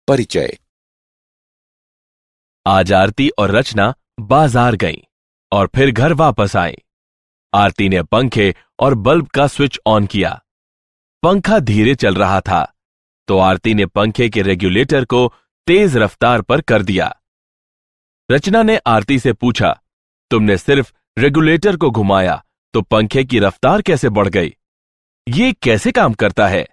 परिचय। आज आरती और रचना बाजार गईं और फिर घर वापस आईं। आरती ने पंखे और बल्ब का स्विच ऑन किया। पंखा धीरे चल रहा था तो आरती ने पंखे के रेगुलेटर को तेज रफ्तार पर कर दिया। रचना ने आरती से पूछा, तुमने सिर्फ रेगुलेटर को घुमाया तो पंखे की रफ्तार कैसे बढ़ गई? ये कैसे काम करता है?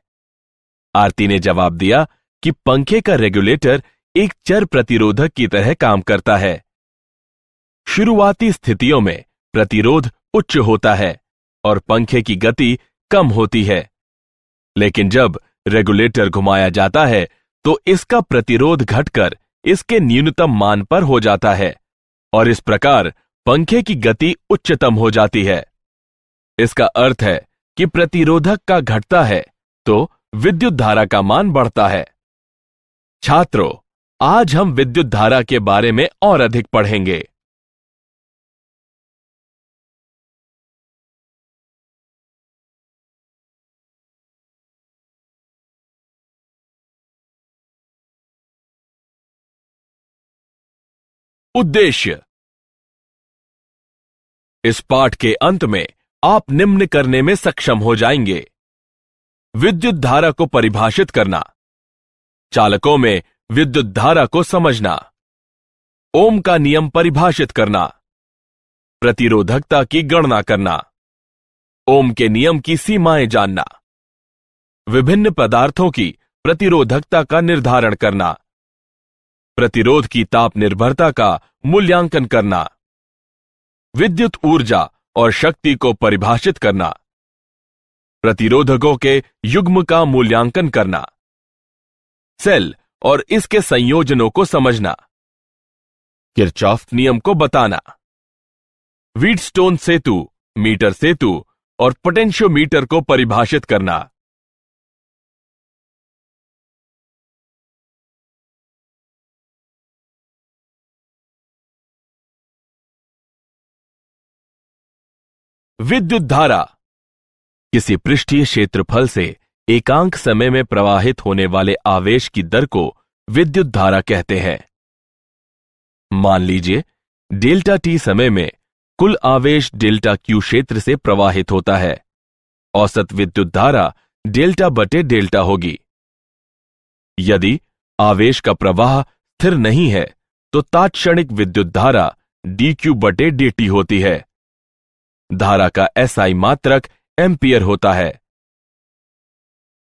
आरती ने जवाब दिया कि पंखे का रेगुलेटर एक चर प्रतिरोधक की तरह काम करता है। शुरुआती स्थितियों में प्रतिरोध उच्च होता है और पंखे की गति कम होती है, लेकिन जब रेगुलेटर घुमाया जाता है तो इसका प्रतिरोध घटकर इसके न्यूनतम मान पर हो जाता है और इस प्रकार पंखे की गति उच्चतम हो जाती है। इसका अर्थ है कि प्रतिरोधक का घटता है तो विद्युत धारा का मान बढ़ता है। छात्रों, आज हम विद्युत धारा के बारे में और अधिक पढ़ेंगे। उद्देश्य। इस पाठ के अंत में आप निम्न करने में सक्षम हो जाएंगे: विद्युत धारा को परिभाषित करना, चालकों में विद्युत धारा को समझना, ओम का नियम परिभाषित करना, प्रतिरोधकता की गणना करना, ओम के नियम की सीमाएं जानना, विभिन्न पदार्थों की प्रतिरोधकता का निर्धारण करना, प्रतिरोध की ताप निर्भरता का मूल्यांकन करना, विद्युत ऊर्जा और शक्ति को परिभाषित करना, प्रतिरोधकों के युग्म का मूल्यांकन करना, सेल और इसके संयोजनों को समझना, किरचॉफ नियम को बताना, व्हीटस्टोन सेतु, मीटर सेतु और पोटेंशियोमीटर को परिभाषित करना। विद्युत धारा किसी पृष्ठीय क्षेत्रफल से एकांक समय में प्रवाहित होने वाले आवेश की दर को विद्युत धारा कहते हैं। मान लीजिए डेल्टा टी समय में कुल आवेश डेल्टा क्यू क्षेत्र से प्रवाहित होता है। औसत विद्युत धारा डेल्टा बटे डेल्टा होगी। यदि आवेश का प्रवाह स्थिर नहीं है तो तात्क्षणिक विद्युत धारा डी क्यू बटे डी टी होती है। धारा का एसआई मात्रक एम्पियर होता है।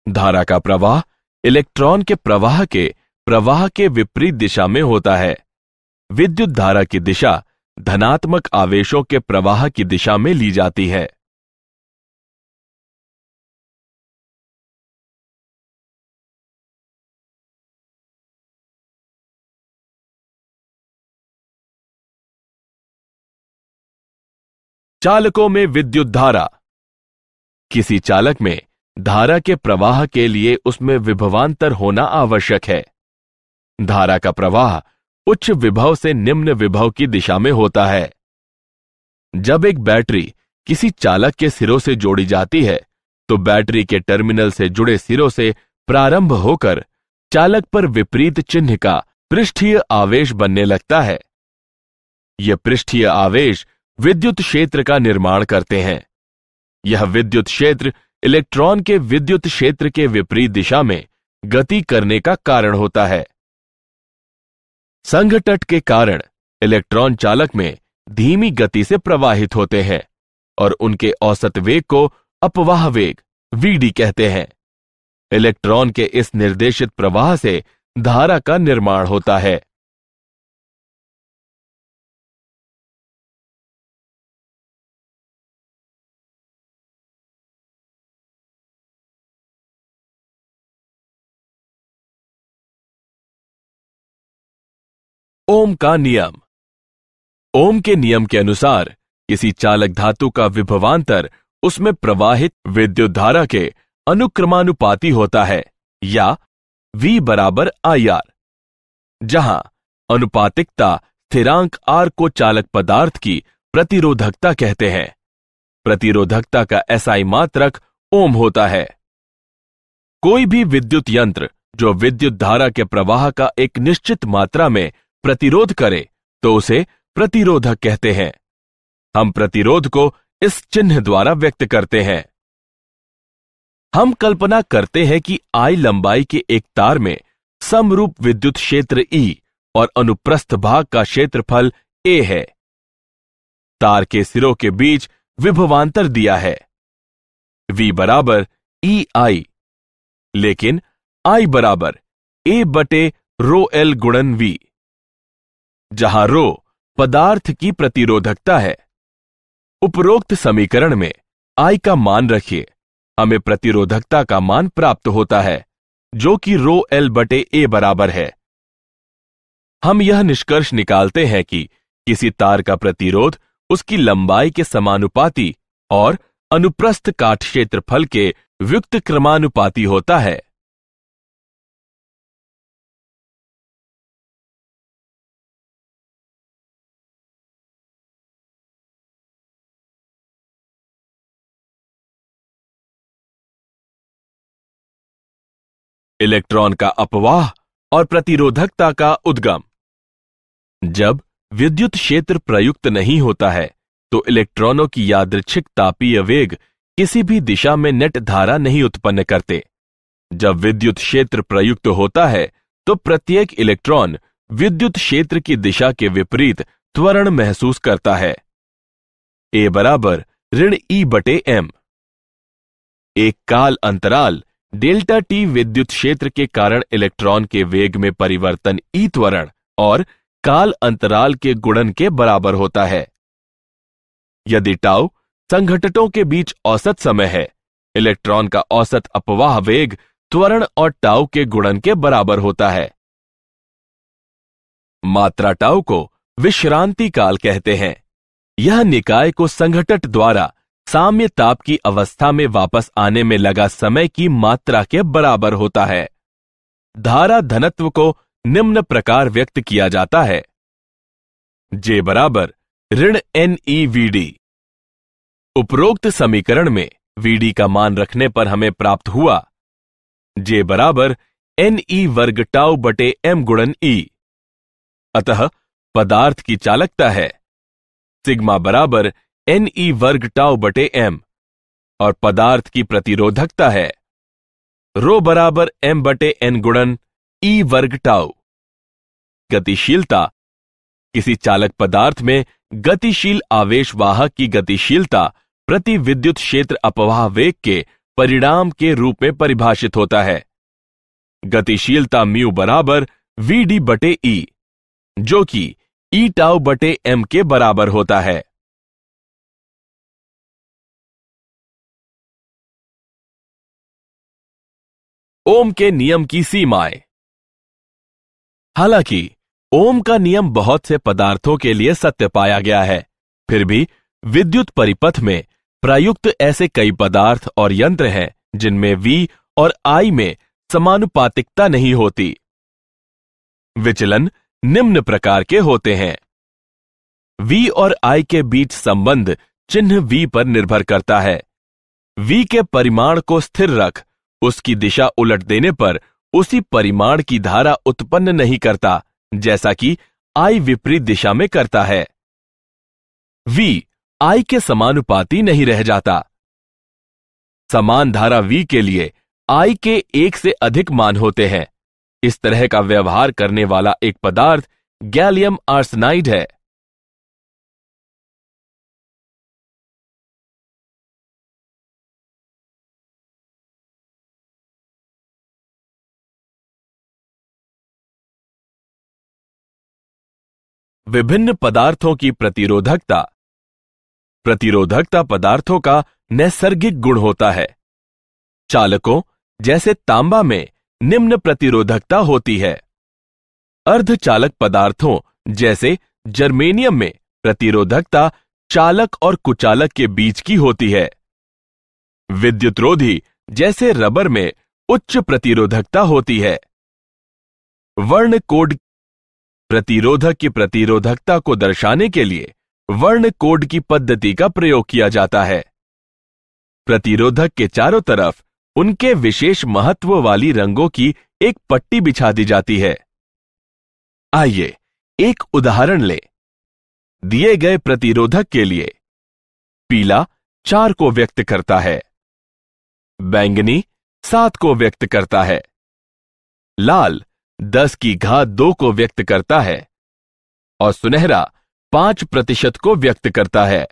धारा का प्रवाह इलेक्ट्रॉन के प्रवाह के विपरीत दिशा में होता है। विद्युत धारा की दिशा धनात्मक आवेशों के प्रवाह की दिशा में ली जाती है। चालकों में विद्युत धारा। किसी चालक में धारा के प्रवाह के लिए उसमें विभवांतर होना आवश्यक है। धारा का प्रवाह उच्च विभव से निम्न विभव की दिशा में होता है। जब एक बैटरी किसी चालक के सिरों से जोड़ी जाती है तो बैटरी के टर्मिनल से जुड़े सिरों से प्रारंभ होकर चालक पर विपरीत चिन्ह का पृष्ठीय आवेश बनने लगता है। यह पृष्ठीय आवेश विद्युत क्षेत्र का निर्माण करते हैं। यह विद्युत क्षेत्र इलेक्ट्रॉन के विद्युत क्षेत्र के विपरीत दिशा में गति करने का कारण होता है। संघटट के कारण इलेक्ट्रॉन चालक में धीमी गति से प्रवाहित होते हैं और उनके औसत वेग को अपवाह वेग वीडी कहते हैं। इलेक्ट्रॉन के इस निर्देशित प्रवाह से धारा का निर्माण होता है। ओम का नियम। ओम के नियम के अनुसार किसी चालक धातु का विभवांतर उसमें प्रवाहित विद्युत धारा के अनुक्रमानुपाती होता है या V बराबर IR, जहां अनुपातिकता स्थिरांक R को चालक पदार्थ की प्रतिरोधकता कहते हैं। प्रतिरोधकता का SI मात्रक ओम होता है। कोई भी विद्युत यंत्र जो विद्युत धारा के प्रवाह का एक निश्चित मात्रा में प्रतिरोध करे तो उसे प्रतिरोधक कहते हैं। हम प्रतिरोध को इस चिन्ह द्वारा व्यक्त करते हैं। हम कल्पना करते हैं कि I लंबाई के एक तार में समरूप विद्युत क्षेत्र E और अनुप्रस्थ भाग का क्षेत्रफल A है। तार के सिरों के बीच विभवांतर दिया है V बराबर EI, लेकिन I बराबर A बटे रो L गुणन V, जहां रो पदार्थ की प्रतिरोधकता है। उपरोक्त समीकरण में I का मान रखिए, हमें प्रतिरोधकता का मान प्राप्त होता है जो कि रो L बटे A बराबर है। हम यह निष्कर्ष निकालते हैं कि किसी तार का प्रतिरोध उसकी लंबाई के समानुपाती और अनुप्रस्थ काट क्षेत्रफल के व्युक्त क्रमानुपाती होता है। इलेक्ट्रॉन का अपवाह और प्रतिरोधकता का उद्गम। जब विद्युत क्षेत्र प्रयुक्त नहीं होता है तो इलेक्ट्रॉनों की यादृच्छिक तापीय वेग किसी भी दिशा में नेट धारा नहीं उत्पन्न करते। जब विद्युत क्षेत्र प्रयुक्त होता है तो प्रत्येक इलेक्ट्रॉन विद्युत क्षेत्र की दिशा के विपरीत त्वरण महसूस करता है। A बराबर ऋण E बटे M। एक काल अंतराल डेल्टा T विद्युत क्षेत्र के कारण इलेक्ट्रॉन के वेग में परिवर्तन E त्वरण और काल अंतराल के गुणन के बराबर होता है। यदि टाउ संघटकों के बीच औसत समय है, इलेक्ट्रॉन का औसत अपवाह वेग त्वरण और टाउ के गुणन के बराबर होता है। मात्रा टाउ को विश्रांति काल कहते हैं। यह निकाय को संघटक द्वारा साम्य ताप की अवस्था में वापस आने में लगा समय की मात्रा के बराबर होता है। धारा घनत्व को निम्न प्रकार व्यक्त किया जाता है। J बराबर ऋण NeVd। उपरोक्त समीकरण में Vd का मान रखने पर हमें प्राप्त हुआ J बराबर Ne वर्ग टाउ बटे M गुणन E। अतः पदार्थ की चालकता है सिग्मा बराबर Ne वर्ग टाउ बटे M और पदार्थ की प्रतिरोधकता है रो बराबर M बटे N गुणन E वर्ग टाउ। गतिशीलता। किसी चालक पदार्थ में गतिशील आवेश वाहक की गतिशीलता प्रति विद्युत क्षेत्र अपवाह वेग के परिणाम के रूप में परिभाषित होता है। गतिशीलता म्यू बराबर Vd बटे E, जो कि E टाउ बटे M के बराबर होता है। ओम के नियम की सीमाएं। हालांकि ओम का नियम बहुत से पदार्थों के लिए सत्य पाया गया है, फिर भी विद्युत परिपथ में प्रयुक्त ऐसे कई पदार्थ और यंत्र हैं जिनमें V और I में समानुपातिकता नहीं होती। विचलन निम्न प्रकार के होते हैं। V और I के बीच संबंध चिन्ह V पर निर्भर करता है। V के परिमाण को स्थिर रख उसकी दिशा उलट देने पर उसी परिमाण की धारा उत्पन्न नहीं करता जैसा कि I विपरीत दिशा में करता है। V I के समानुपाती नहीं रह जाता। समान धारा V के लिए I के एक से अधिक मान होते हैं। इस तरह का व्यवहार करने वाला एक पदार्थ गैलियम आर्सेनाइड है। विभिन्न पदार्थों की प्रतिरोधकता। प्रतिरोधकता पदार्थों का नैसर्गिक गुण होता है। चालकों जैसे तांबा में निम्न प्रतिरोधकता होती है। अर्धचालक पदार्थों जैसे जर्मेनियम में प्रतिरोधकता चालक और कुचालक के बीच की होती है। विद्युतरोधी जैसे रबर में उच्च प्रतिरोधकता होती है। वर्ण कोड प्रतिरोधक की प्रतिरोधकता को दर्शाने के लिए वर्ण कोड की पद्धति का प्रयोग किया जाता है। प्रतिरोधक के चारों तरफ उनके विशेष महत्व वाली रंगों की एक पट्टी बिछा दी जाती है। आइए एक उदाहरण लें। दिए गए प्रतिरोधक के लिए पीला 4 को व्यक्त करता है, बैंगनी 7 को व्यक्त करता है, लाल 10 की घात 2 को व्यक्त करता है और सुनहरा 5% को व्यक्त करता है।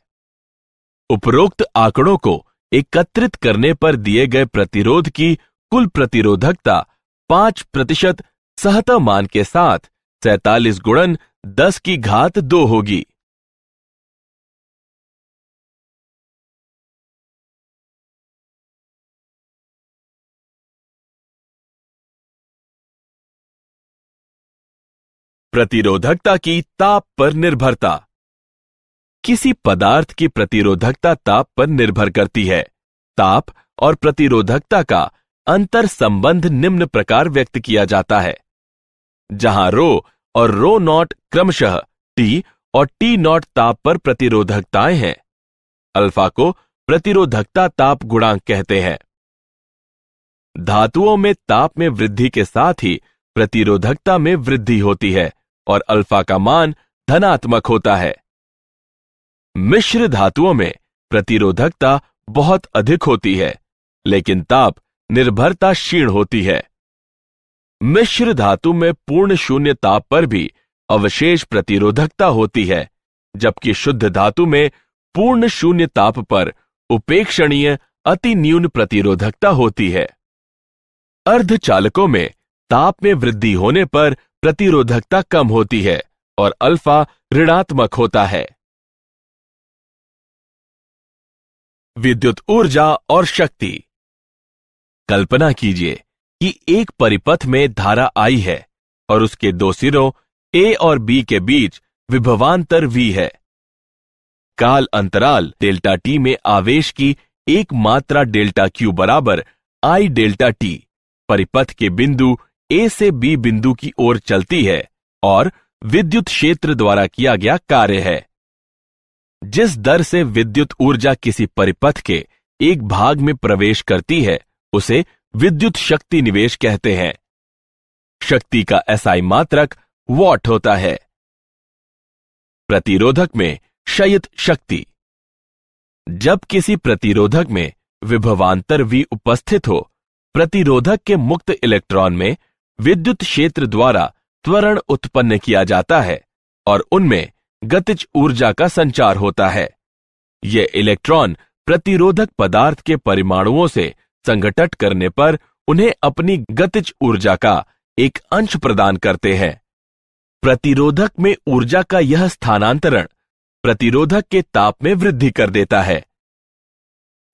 उपरोक्त आंकड़ों को एकत्रित करने पर दिए गए प्रतिरोध की कुल प्रतिरोधकता 5% सहता मान के साथ 47 गुणन 10 की घात 2 होगी। प्रतिरोधकता की ताप पर निर्भरता। किसी पदार्थ की प्रतिरोधकता ताप पर निर्भर करती है। ताप और प्रतिरोधकता का अंतर संबंध निम्न प्रकार व्यक्त किया जाता है, जहां रो और रो नॉट क्रमशः टी और टी नॉट ताप पर प्रतिरोधकताएं हैं। अल्फा को प्रतिरोधकता ताप गुणांक कहते हैं। धातुओं में ताप में वृद्धि के साथ ही प्रतिरोधकता में वृद्धि होती है और अल्फा का मान धनात्मक होता है। मिश्र धातुओं में प्रतिरोधकता बहुत अधिक होती है, लेकिन ताप निर्भरता क्षीण होती है। मिश्र धातु में पूर्ण शून्य ताप पर भी अवशेष प्रतिरोधकता होती है, जबकि शुद्ध धातु में पूर्ण शून्य ताप पर उपेक्षणीय अति न्यून प्रतिरोधकता होती है। अर्धचालकों में ताप में वृद्धि होने पर प्रतिरोधकता कम होती है और अल्फा ऋणात्मक होता है। विद्युत ऊर्जा और शक्ति। कल्पना कीजिए कि एक परिपथ में धारा I है और उसके दो सिरों A और B के बीच विभवांतर V है। काल अंतराल डेल्टा T में आवेश की एक मात्रा डेल्टा Q बराबर I डेल्टा T परिपथ के बिंदु A से B बिंदु की ओर चलती है और विद्युत क्षेत्र द्वारा किया गया कार्य है। जिस दर से विद्युत ऊर्जा किसी परिपथ के एक भाग में प्रवेश करती है, उसे विद्युत शक्ति निवेश कहते हैं। शक्ति का SI मात्रक वॉट होता है। प्रतिरोधक में क्षयित शक्ति। जब किसी प्रतिरोधक में विभवांतर V उपस्थित हो, प्रतिरोधक के मुक्त इलेक्ट्रॉन में विद्युत क्षेत्र द्वारा त्वरण उत्पन्न किया जाता है और उनमें गतिज ऊर्जा का संचार होता है। ये इलेक्ट्रॉन प्रतिरोधक पदार्थ के परमाणुओं से संघटन करने पर उन्हें अपनी गतिज ऊर्जा का एक अंश प्रदान करते हैं। प्रतिरोधक में ऊर्जा का यह स्थानांतरण प्रतिरोधक के ताप में वृद्धि कर देता है।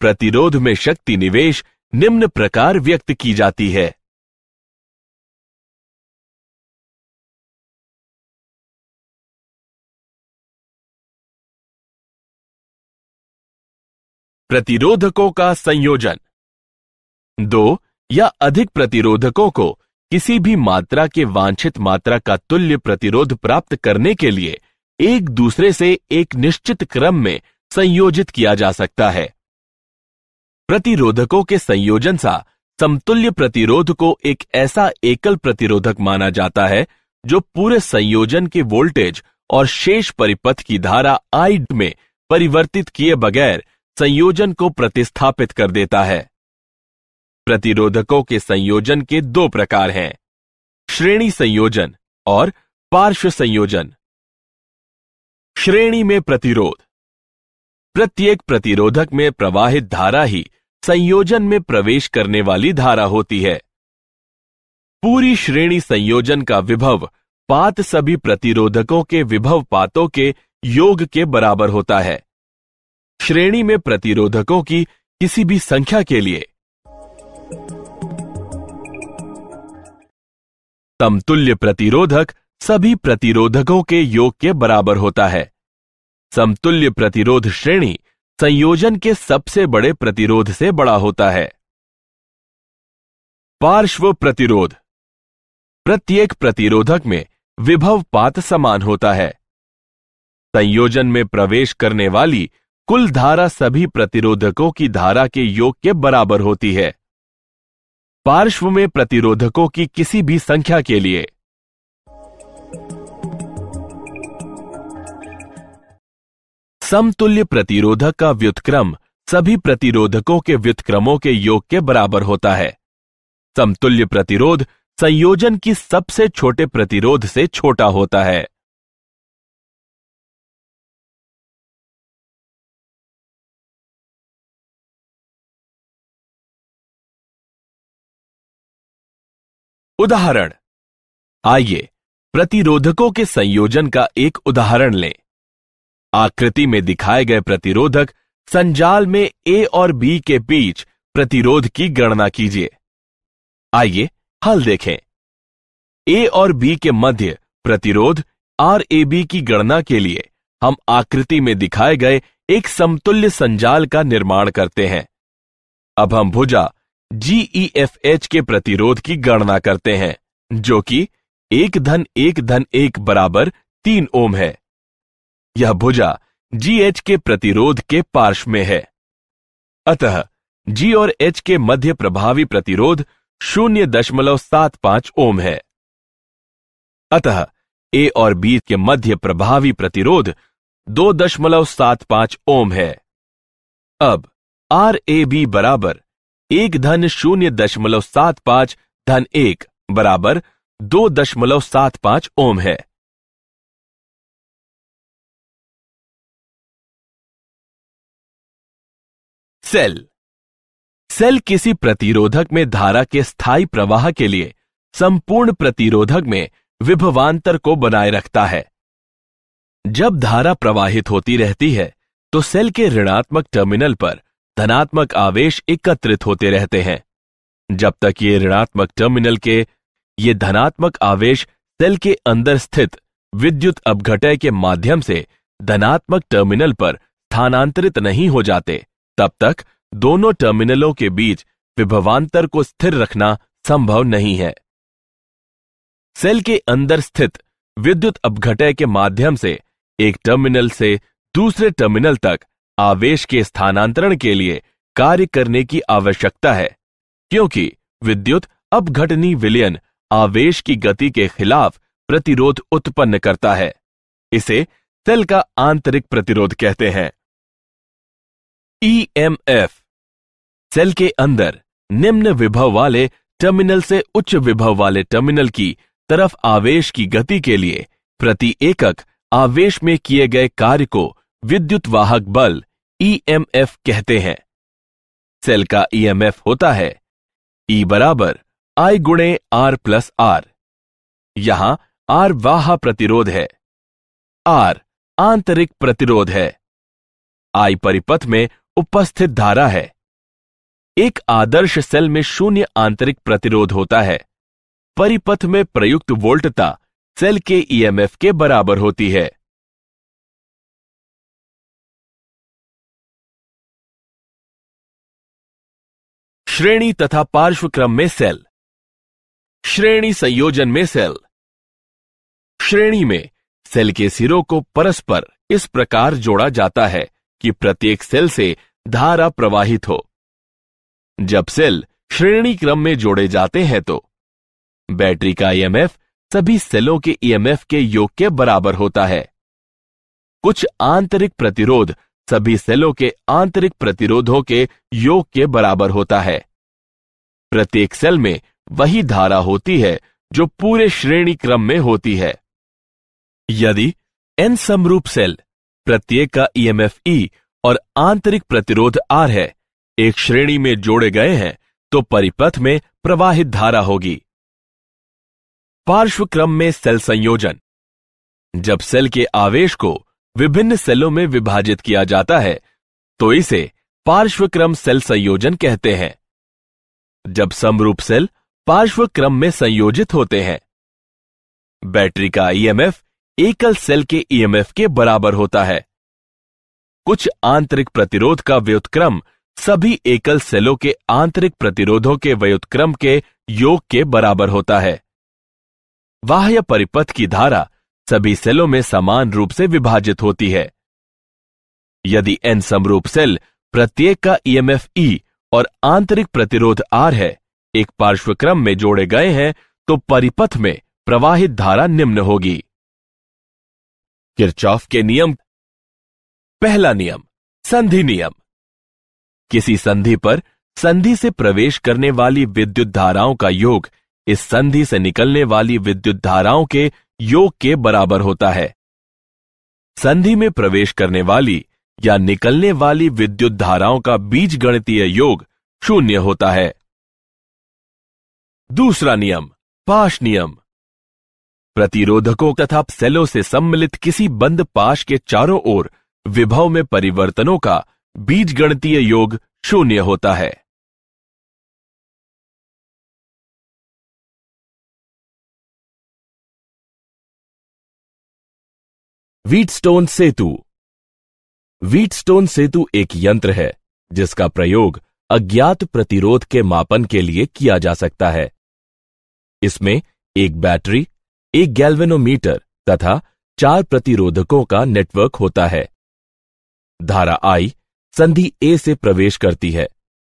प्रतिरोध में शक्ति निवेश निम्न प्रकार व्यक्त की जाती है। प्रतिरोधकों का संयोजन। दो या अधिक प्रतिरोधकों को किसी भी मात्रा के वांछित मात्रा का तुल्य प्रतिरोध प्राप्त करने के लिए एक दूसरे से एक निश्चित क्रम में संयोजित किया जा सकता है। प्रतिरोधकों के संयोजन सा समतुल्य प्रतिरोध को एक ऐसा एकल प्रतिरोधक माना जाता है जो पूरे संयोजन के वोल्टेज और शेष परिपथ की धारा I में परिवर्तित किए बगैर संयोजन को प्रतिस्थापित कर देता है। प्रतिरोधकों के संयोजन के दो प्रकार हैं, श्रेणी संयोजन और पार्श्व संयोजन। श्रेणी में प्रतिरोध। प्रत्येक प्रतिरोधक में प्रवाहित धारा ही संयोजन में प्रवेश करने वाली धारा होती है। पूरी श्रेणी संयोजन का विभव पात सभी प्रतिरोधकों के विभव पातों के योग के बराबर होता है। श्रेणी में प्रतिरोधकों की किसी भी संख्या के लिए समतुल्य प्रतिरोधक सभी प्रतिरोधकों के योग के बराबर होता है। समतुल्य प्रतिरोध श्रेणी संयोजन के सबसे बड़े प्रतिरोध से बड़ा होता है। पार्श्व प्रतिरोध। प्रत्येक प्रतिरोधक में विभव पात समान होता है। संयोजन में प्रवेश करने वाली कुल धारा सभी प्रतिरोधकों की धारा के योग के बराबर होती है। पार्श्व में प्रतिरोधकों की किसी भी संख्या के लिए। समतुल्य प्रतिरोधक का व्युत्क्रम सभी प्रतिरोधकों के व्युत्क्रमों के योग के बराबर होता है। समतुल्य प्रतिरोध संयोजन की सबसे छोटे प्रतिरोध से छोटा होता है। उदाहरण, आइए प्रतिरोधकों के संयोजन का एक उदाहरण लें। आकृति में दिखाए गए प्रतिरोधक संजाल में ए और बी के बीच प्रतिरोध की गणना कीजिए। आइए हल देखें। ए और बी के मध्य प्रतिरोध RAB की गणना के लिए हम आकृति में दिखाए गए एक समतुल्य संजाल का निर्माण करते हैं। अब हम भुजा GEFH के प्रतिरोध की गणना करते हैं, जो कि 1-1-1 बराबर 3 ओम है। यह भुजा GH के प्रतिरोध के पार्श्व में है। अतः G और H के मध्य प्रभावी प्रतिरोध 0.75 ओम है। अतः A और B के मध्य प्रभावी प्रतिरोध 2.75 ओम है। अब RAB बराबर 1-0.75-1 बराबर 2.75 ओम है। सेल किसी प्रतिरोधक में धारा के स्थायी प्रवाह के लिए संपूर्ण प्रतिरोधक में विभवांतर को बनाए रखता है। जब धारा प्रवाहित होती रहती है तो सेल के ऋणात्मक टर्मिनल पर धनात्मक आवेश एकत्रित होते रहते हैं। जब तक ये ऋणात्मक टर्मिनल के ये धनात्मक आवेश सेल के अंदर स्थित विद्युत अपघटय के माध्यम से धनात्मक टर्मिनल पर स्थानांतरित नहीं हो जाते, तब तक दोनों टर्मिनलों के बीच विभवांतर को स्थिर रखना संभव नहीं है। सेल के अंदर स्थित विद्युत अपघटय के माध्यम से एक टर्मिनल से दूसरे टर्मिनल तक आवेश के स्थानांतरण के लिए कार्य करने की आवश्यकता है, क्योंकि विद्युत अपघटनी विलयन आवेश की गति के खिलाफ प्रतिरोध उत्पन्न करता है। इसे सेल का आंतरिक प्रतिरोध कहते हैं। EMF सेल के अंदर निम्न विभव वाले टर्मिनल से उच्च विभव वाले टर्मिनल की तरफ आवेश की गति के लिए प्रति एकक आवेश में किए गए कार्य को विद्युत वाहक बल EMF कहते हैं। सेल का EMF होता है E बराबर I गुणे R प्लस R। यहां R वाह प्रतिरोध है, R आंतरिक प्रतिरोध है, I परिपथ में उपस्थित धारा है। एक आदर्श सेल में 0 आंतरिक प्रतिरोध होता है। परिपथ में प्रयुक्त वोल्टता सेल के EMF के बराबर होती है। श्रेणी तथा पार्श्वक्रम में सेल। श्रेणी संयोजन में सेल। श्रेणी में सेल के सिरों को परस्पर इस प्रकार जोड़ा जाता है कि प्रत्येक सेल से धारा प्रवाहित हो। जब सेल श्रेणी क्रम में जोड़े जाते हैं तो बैटरी का EMF सभी सेलों के EMF के योग के बराबर होता है। कुछ आंतरिक प्रतिरोध सभी सेलों के आंतरिक प्रतिरोधों के योग के बराबर होता है। प्रत्येक सेल में वही धारा होती है जो पूरे श्रेणी क्रम में होती है। यदि n समरूप सेल प्रत्येक का EMF E और आंतरिक प्रतिरोध R है, एक श्रेणी में जोड़े गए हैं, तो परिपथ में प्रवाहित धारा होगी। पार्श्वक्रम में सेल संयोजन। जब सेल के आवेश को विभिन्न सेलों में विभाजित किया जाता है तो इसे पार्श्वक्रम सेल संयोजन कहते हैं। जब समरूप सेल पार्श्वक्रम में संयोजित होते हैं, बैटरी का EMF एकल सेल के EMF के बराबर होता है। कुछ आंतरिक प्रतिरोध का व्युत्क्रम सभी एकल सेलों के आंतरिक प्रतिरोधों के व्युत्क्रम के योग के बराबर होता है। बाह्य परिपथ की धारा सभी सेलों में समान रूप से विभाजित होती है। यदि n समरूप सेल प्रत्येक का EMF E और आंतरिक प्रतिरोध R है, एक पार्श्वक्रम में जोड़े गए हैं तो परिपथ में प्रवाहित धारा निम्न होगी। किरचॉफ के नियम। पहला नियम, संधि नियम। किसी संधि पर संधि से प्रवेश करने वाली विद्युत धाराओं का योग इस संधि से निकलने वाली विद्युत धाराओं के योग के बराबर होता है। संधि में प्रवेश करने वाली या निकलने वाली विद्युत धाराओं का बीजगणितीय योग 0 होता है। दूसरा नियम, पाश नियम। प्रतिरोधकों तथा सेलों से सम्मिलित किसी बंद पाश के चारों ओर विभव में परिवर्तनों का बीजगणितीय योग 0 होता है। व्हीटस्टोन सेतु। व्हीटस्टोन सेतु एक यंत्र है जिसका प्रयोग अज्ञात प्रतिरोध के मापन के लिए किया जा सकता है। इसमें एक बैटरी, एक गैल्वेनोमीटर तथा 4 प्रतिरोधकों का नेटवर्क होता है। धारा I संधि A से प्रवेश करती है,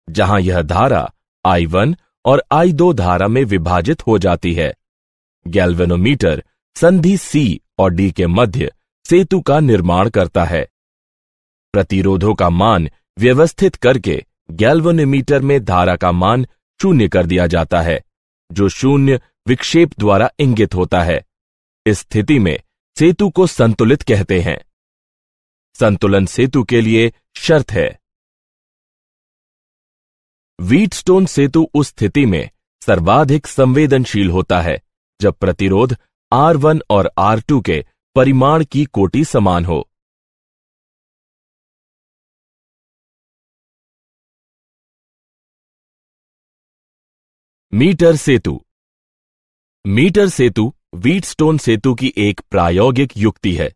जहां यह धारा I1 और I2 धारा में विभाजित हो जाती है। गैल्वेनोमीटर संधि C और D के मध्य सेतु का निर्माण करता है। प्रतिरोधों का मान व्यवस्थित करके गैल्वेनोमीटर में धारा का मान 0 कर दिया जाता है, जो 0 विक्षेप द्वारा इंगित होता है। इस स्थिति में सेतु को संतुलित कहते हैं। संतुलन सेतु के लिए शर्त है। व्हीटस्टोन सेतु उस स्थिति में सर्वाधिक संवेदनशील होता है जब प्रतिरोध R1 और R2 के परिमाण की कोटि समान हो। मीटर सेतु। मीटर सेतु व्हीटस्टोन सेतु की एक प्रायोगिक युक्ति है।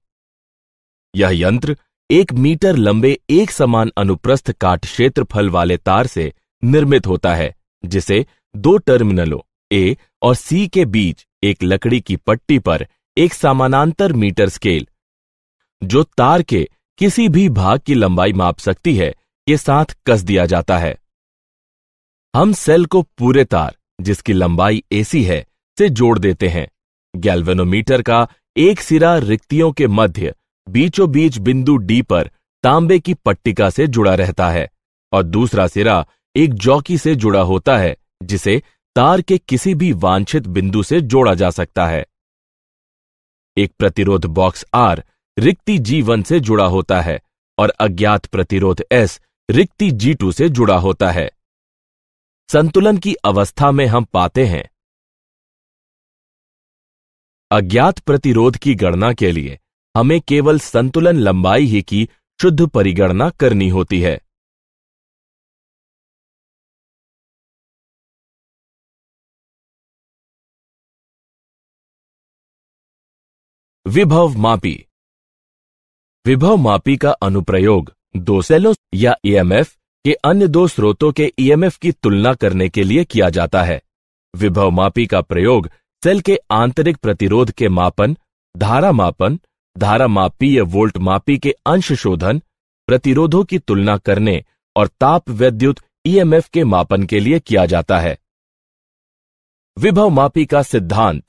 यह यंत्र 1 मीटर लंबे एक समान अनुप्रस्थ काट क्षेत्रफल वाले तार से निर्मित होता है, जिसे 2 टर्मिनलों A और C के बीच एक लकड़ी की पट्टी पर एक समानांतर मीटर स्केल, जो तार के किसी भी भाग की लंबाई माप सकती है, के साथ कस दिया जाता है। हम सेल को पूरे तार, जिसकी लंबाई AC है, से जोड़ देते हैं। गैल्वेनोमीटर का एक सिरा रिक्तियों के मध्य बीचों बीच बिंदु D पर तांबे की पट्टिका से जुड़ा रहता है और दूसरा सिरा एक जॉकी से जुड़ा होता है, जिसे तार के किसी भी वांछित बिंदु से जोड़ा जा सकता है। एक प्रतिरोध बॉक्स R रिक्ति G1 से जुड़ा होता है और अज्ञात प्रतिरोध S रिक्ति G2 से जुड़ा होता है। संतुलन की अवस्था में हम पाते हैं, अज्ञात प्रतिरोध की गणना के लिए हमें केवल संतुलन लंबाई ही की शुद्ध परिगणना करनी होती है। विभव मापी। विभव मापी का अनुप्रयोग 2 सेलों या EMF के अन्य 2 स्रोतों के EMF की तुलना करने के लिए किया जाता है। विभव मापी का प्रयोग सेल के आंतरिक प्रतिरोध के मापन, धारा मापीय वोल्ट मापी के अंश शोधन, प्रतिरोधों की तुलना करने और ताप विद्युत EMF के मापन के लिए किया जाता है। विभव मापी का सिद्धांत।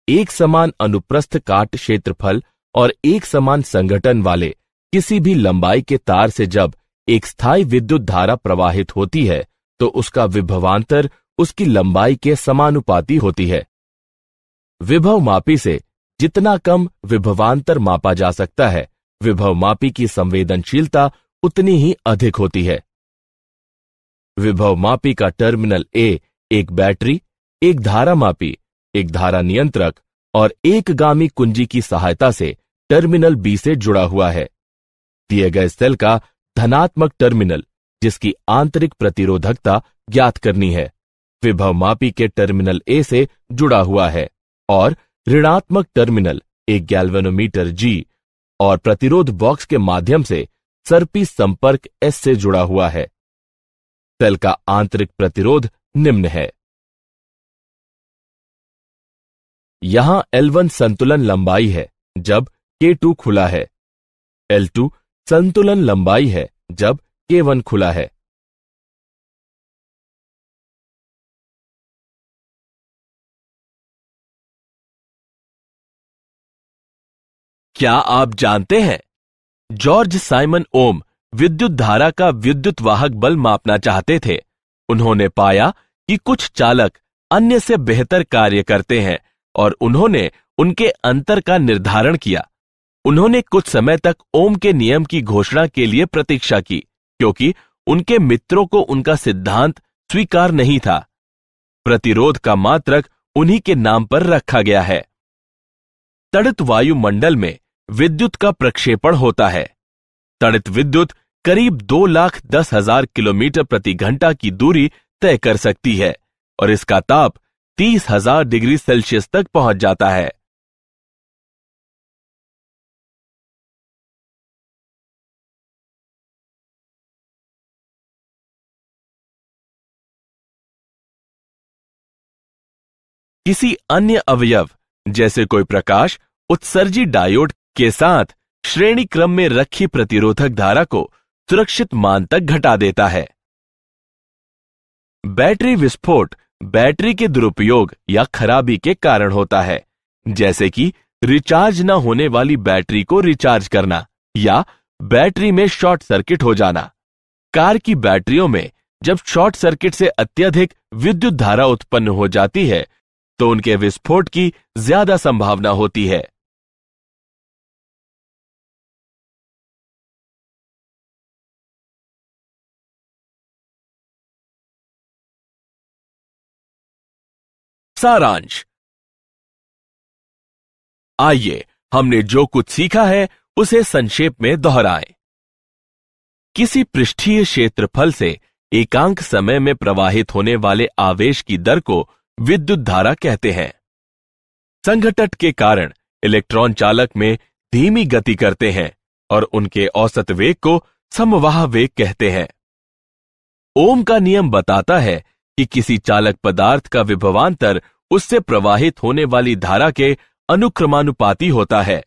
एक समान अनुप्रस्थ काट क्षेत्रफल और एक समान संघटन वाले किसी भी लंबाई के तार से जब एक स्थायी विद्युत धारा प्रवाहित होती है, तो उसका विभवांतर उसकी लंबाई के समानुपाती होती है। विभव मापी से जितना कम विभवांतर मापा जा सकता है, विभव मापी की संवेदनशीलता उतनी ही अधिक होती है। विभव मापी का टर्मिनल A एक बैटरी, एक धारा मापी, एक धारा नियंत्रक और एक गामी कुंजी की सहायता से टर्मिनल B से जुड़ा हुआ है। दिए गए सेल का धनात्मक टर्मिनल, जिसकी आंतरिक प्रतिरोधकता ज्ञात करनी है, विभव मापी के टर्मिनल A से जुड़ा हुआ है और ऋणात्मक टर्मिनल एक गैल्वेनोमीटर G और प्रतिरोध बॉक्स के माध्यम से सर्पी संपर्क S से जुड़ा हुआ है। सेल का आंतरिक प्रतिरोध निम्न है। यहां L1 संतुलन लंबाई है जब K2 खुला है। L2 संतुलन लंबाई है जब K1 खुला है। क्या आप जानते हैं, जॉर्ज साइमन ओम विद्युत धारा का विद्युत वाहक बल मापना चाहते थे। उन्होंने पाया कि कुछ चालक अन्य से बेहतर कार्य करते हैं और उन्होंने उनके अंतर का निर्धारण किया। उन्होंने कुछ समय तक ओम के नियम की घोषणा के लिए प्रतीक्षा की, क्योंकि उनके मित्रों को उनका सिद्धांत स्वीकार नहीं था। प्रतिरोध का मात्रक उन्हीं के नाम पर रखा गया है। तड़ित वायुमंडल में विद्युत का प्रक्षेपण होता है। तड़ित विद्युत करीब 2,10,000 किलोमीटर प्रति घंटा की दूरी तय कर सकती है और इसका ताप 30,000 डिग्री सेल्सियस तक पहुंच जाता है। किसी अन्य अवयव जैसे कोई प्रकाश उत्सर्जी डायोड के साथ श्रेणी क्रम में रखी प्रतिरोधक धारा को सुरक्षित मान तक घटा देता है। बैटरी विस्फोट बैटरी के दुरुपयोग या खराबी के कारण होता है, जैसे कि रिचार्ज न होने वाली बैटरी को रिचार्ज करना या बैटरी में शॉर्ट सर्किट हो जाना। कार की बैटरियों में जब शॉर्ट सर्किट से अत्यधिक विद्युत धारा उत्पन्न हो जाती है तो उनके विस्फोट की ज्यादा संभावना होती है। सारांश। आइए हमने जो कुछ सीखा है उसे संक्षेप में दोहराएं। किसी पृष्ठीय क्षेत्रफल से एकांक समय में प्रवाहित होने वाले आवेश की दर को विद्युत धारा कहते हैं। संघटन के कारण इलेक्ट्रॉन चालक में धीमी गति करते हैं और उनके औसत वेग को समवाह वेग कहते हैं। ओम का नियम बताता है कि किसी चालक पदार्थ का विभवांतर उससे प्रवाहित होने वाली धारा के अनुक्रमानुपाती होता है।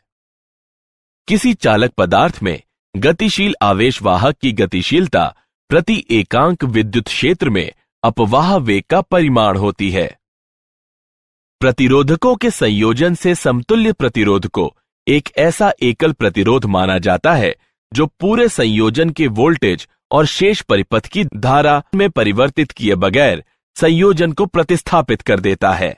किसी चालक पदार्थ में गतिशील आवेश वाहक की गतिशीलता प्रति एकांक विद्युत क्षेत्र में अपवाह वेग का परिमाण होती है। प्रतिरोधकों के संयोजन से समतुल्य प्रतिरोध को एक ऐसा एकल प्रतिरोध माना जाता है जो पूरे संयोजन के वोल्टेज और शेष परिपथ की धारा में परिवर्तित किए बगैर संयोजन को प्रतिस्थापित कर देता है।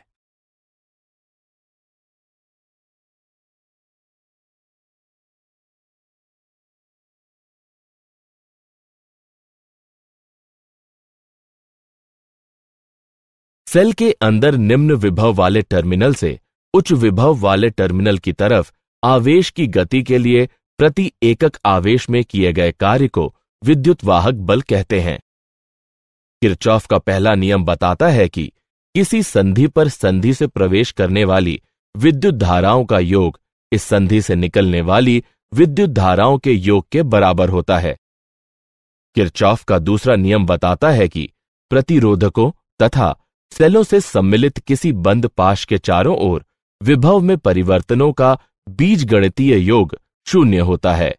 सेल के अंदर निम्न विभव वाले टर्मिनल से उच्च विभव वाले टर्मिनल की तरफ आवेश की गति के लिए प्रति एकक आवेश में किए गए कार्य को विद्युत वाहक बल कहते हैं। किरचॉफ का पहला नियम बताता है कि किसी संधि पर संधि से प्रवेश करने वाली विद्युत धाराओं का योग इस संधि से निकलने वाली विद्युत धाराओं के योग के बराबर होता है। किरचॉफ का दूसरा नियम बताता है कि प्रतिरोधकों तथा सेलों से सम्मिलित किसी बंद पाश के चारों ओर विभव में परिवर्तनों का बीजगणितीय योग शून्य होता है।